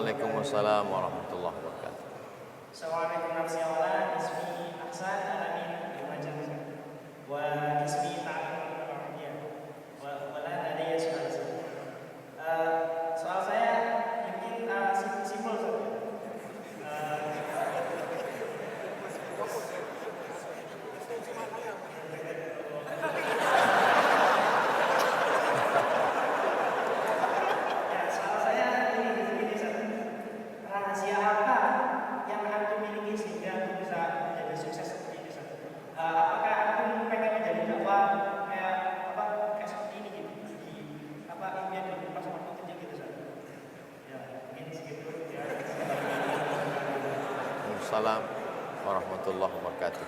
Waalaikumsalam warahmatullahi wabarakatuh. Assalamualaikum warahmatullahi wabarakatuh. Ismi Ahsan Alamin Lumajang. Wa ismi Ta'alim Al-Arabiyah. Wa la ladayya soal. Soal saya mungkin simpel saja. Rahasia apa yang antum miliki sehingga antum bisa menjadi sukses seperti ini? Apakah antum pengen menjadi dakwah kayak seperti ini gitu? Impian di pas waktu kecil gitu Ustaz? Ya, mungkin segitu ya. Waalaikumsalam warahmatullahi wabarakatuh.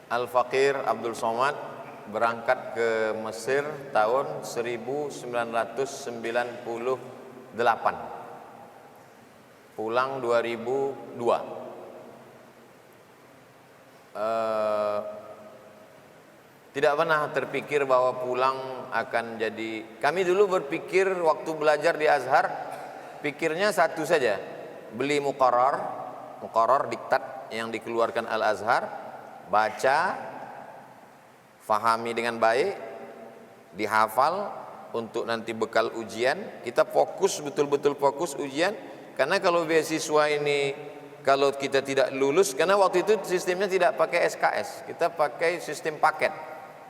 Al-Faqir Abdul Somad berangkat ke Mesir tahun 1998, pulang 2002. Tidak pernah terpikir bahwa pulang akan jadi. Kami dulu berpikir waktu belajar di Azhar, pikirnya satu saja, beli muqarrar diktat yang dikeluarkan Al-Azhar, baca, fahami dengan baik, dihafal untuk nanti bekal ujian. Kita fokus, betul-betul fokus ujian. Karena kalau beasiswa ini, kalau kita tidak lulus, karena waktu itu sistemnya tidak pakai SKS, kita pakai sistem paket.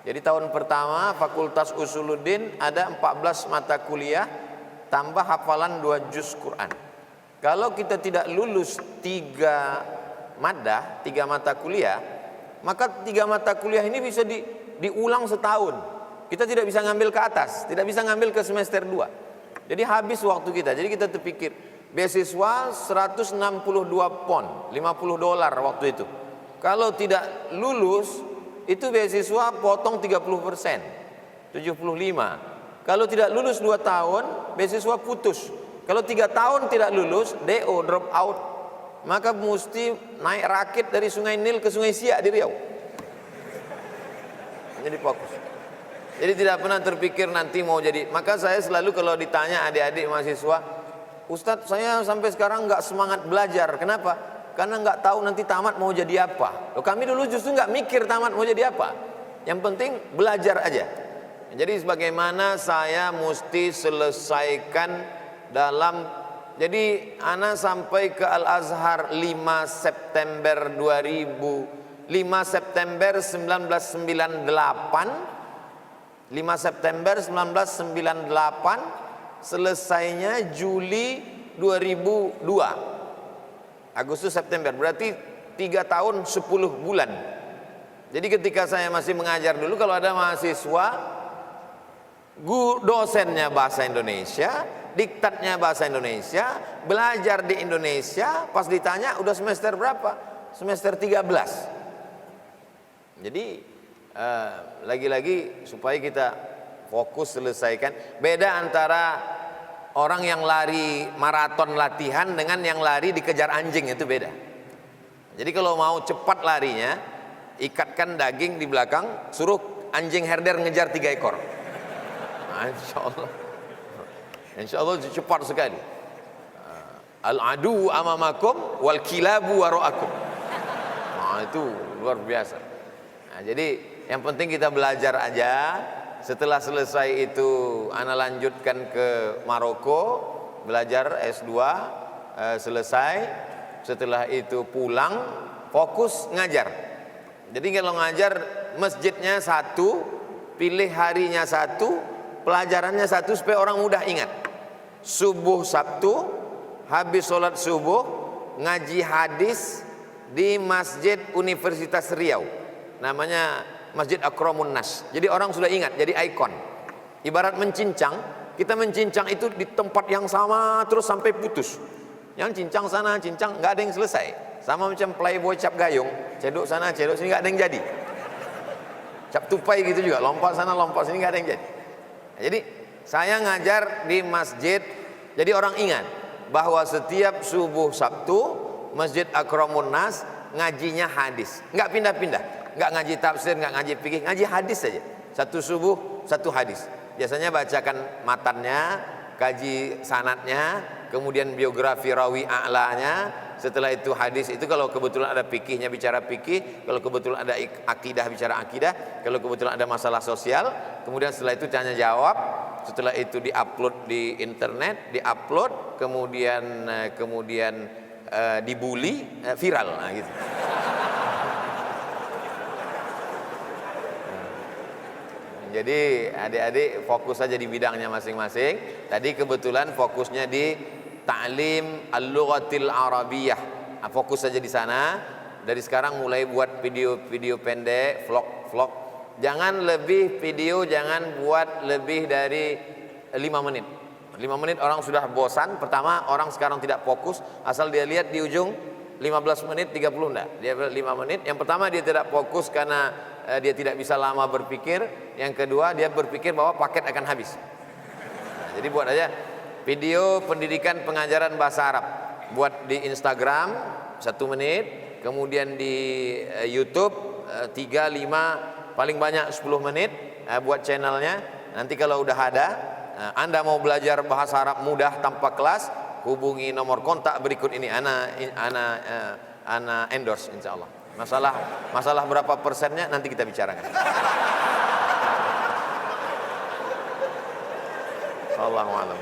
Jadi tahun pertama Fakultas Usuluddin ada 14 mata kuliah tambah hafalan 2 juz Quran. Kalau kita tidak lulus 3 mata kuliah, maka 3 mata kuliah ini bisa diulang setahun. Kita tidak bisa ngambil ke atas, tidak bisa ngambil ke semester 2. Jadi habis waktu kita. Jadi kita terpikir beasiswa 162 pon, $50 waktu itu. Kalau tidak lulus itu beasiswa potong 30%, 75. Kalau tidak lulus 2 tahun, beasiswa putus. Kalau 3 tahun tidak lulus, DO, drop out. Maka mesti naik rakit dari Sungai Nil ke Sungai Siak di Riau. Jadi fokus. Jadi tidak pernah terpikir nanti mau jadi. Maka saya selalu kalau ditanya adik-adik mahasiswa, Ustadz saya sampai sekarang nggak semangat belajar. Kenapa? Karena nggak tahu nanti tamat mau jadi apa. Loh, kami dulu justru nggak mikir tamat mau jadi apa. Yang penting belajar aja. Jadi sebagaimana saya mesti selesaikan dalam. Jadi ana sampai ke Al-Azhar 5 September 1998, 5 September 1998, selesainya Juli 2002. Agustus September, berarti 3 tahun 10 bulan. Jadi ketika saya masih mengajar dulu, kalau ada mahasiswa, dosennya bahasa Indonesia, diktatnya bahasa Indonesia, belajar di Indonesia, pas ditanya udah semester berapa? Semester 13. Jadi lagi-lagi supaya kita fokus selesaikan. Beda antara orang yang lari maraton latihan dengan yang lari dikejar anjing, itu beda. Jadi kalau mau cepat larinya, ikatkan daging di belakang, suruh anjing herder ngejar 3 ekor. Nah, insya Allah cepat sekali. Al-adu amamakum wal kilabu wara'akum. Nah, itu luar biasa. Nah, jadi yang penting kita belajar aja. Setelah selesai itu ana lanjutkan ke Maroko, belajar S2, selesai. Setelah itu pulang, fokus ngajar. Jadi kalau ngajar, masjidnya satu, pilih harinya satu, pelajarannya satu supaya orang mudah ingat. Subuh Sabtu, habis sholat subuh, ngaji hadis di Masjid Universitas Riau. Namanya Masjid Akramun Nas. Jadi orang sudah ingat, jadi ikon. Ibarat mencincang, kita mencincang itu di tempat yang sama terus sampai putus. Yang cincang sana, cincang, nggak ada yang selesai. Sama macam playboy cap gayung, cedok sana, cedok sini, nggak ada yang jadi. Cap tupai gitu juga, lompat sana, lompat sini, nggak ada yang jadi. Jadi saya ngajar di masjid, jadi orang ingat bahwa setiap subuh Sabtu Masjid Akramun Nas ngajinya hadis, nggak pindah-pindah, nggak ngaji tafsir, nggak ngaji fikih, ngaji hadis saja. Satu subuh satu hadis. biasanya bacakan matannya, kaji sanadnya, kemudian biografi rawi a'lanya. Setelah itu hadis itu kalau kebetulan ada fikihnya bicara fikih, kalau kebetulan ada akidah bicara akidah, kalau kebetulan ada masalah sosial, kemudian setelah itu tanya jawab, setelah itu diupload di internet, diupload, kemudian dibully, viral, nah gitu. Jadi adik-adik fokus saja di bidangnya masing-masing. Tadi kebetulan fokusnya di ta'lim al-lughatil arabiyyah. Nah, fokus saja di sana. Dari sekarang mulai buat video-video pendek, vlog. Jangan lebih video, jangan buat lebih dari 5 menit. 5 menit orang sudah bosan. Pertama, orang sekarang tidak fokus, asal dia lihat di ujung 15 menit, 30 enggak. Dia 5 menit. Yang pertama dia tidak fokus karena dia tidak bisa lama berpikir. Yang kedua dia berpikir bahwa paket akan habis. Nah, jadi buat aja video pendidikan pengajaran bahasa Arab. Buat di Instagram 1 menit, kemudian di YouTube 3, 5, paling banyak 10 menit buat channelnya. Nanti kalau udah ada, Anda mau belajar bahasa Arab mudah tanpa kelas, hubungi nomor kontak berikut ini. Ana endorse insyaallah. Masalah berapa persennya nanti kita bicarakan. Wallahu a'lam.